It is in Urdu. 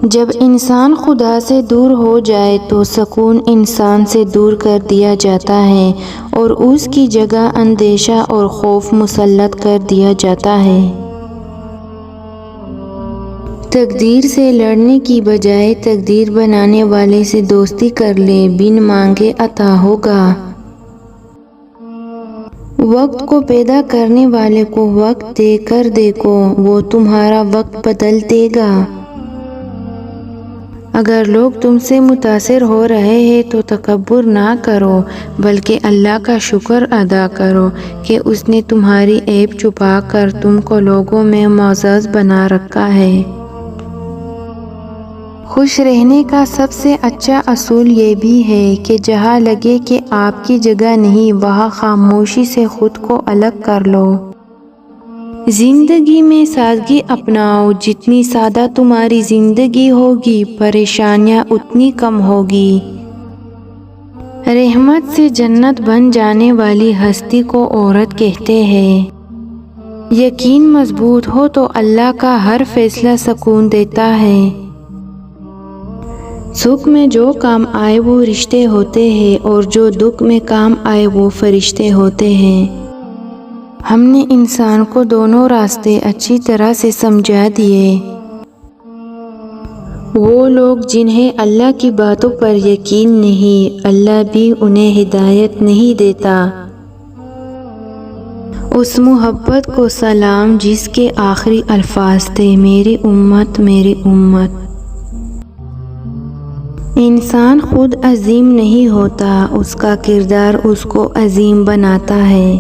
جب انسان خدا سے دور ہو جائے تو سکون انسان سے دور کر دیا جاتا ہے اور اس کی جگہ اندیشہ اور خوف مسلط کر دیا جاتا ہے۔ تقدیر سے لڑنے کی بجائے تقدیر بنانے والے سے دوستی کر لے، بن مانگے عطا ہوگا۔ وقت کو پیدا کرنے والے کو وقت دے کر دیکھو، وہ تمہارا وقت بدل دے گا۔ اگر لوگ تم سے متاثر ہو رہے ہیں تو تکبر نہ کرو، بلکہ اللہ کا شکر ادا کرو کہ اس نے تمہاری عیب چھپا کر تم کو لوگوں میں معزز بنا رکھا ہے۔ خوش رہنے کا سب سے اچھا اصول یہ بھی ہے کہ جہاں لگے کہ آپ کی جگہ نہیں، وہاں خاموشی سے خود کو الگ کر لو۔ زندگی میں سادگی اپناؤ، جتنی سادہ تمہاری زندگی ہوگی، پریشانیاں اتنی کم ہوگی۔ رحمت سے جنت بن جانے والی ہستی کو عورت کہتے ہیں۔ یقین مضبوط ہو تو اللہ کا ہر فیصلہ سکون دیتا ہے۔ سکھ میں جو کام آئے وہ رشتے ہوتے ہیں اور جو دکھ میں کام آئے وہ فرشتے ہوتے ہیں۔ ہم نے انسان کو دونوں راستے اچھی طرح سے سمجھا دیے۔ وہ لوگ جنہیں اللہ کی باتوں پر یقین نہیں، اللہ بھی انہیں ہدایت نہیں دیتا۔ اس محبت کو سلام جس کے آخری الفاظ تھے، میری امت میری امت۔ انسان خود عظیم نہیں ہوتا، اس کا کردار اس کو عظیم بناتا ہے۔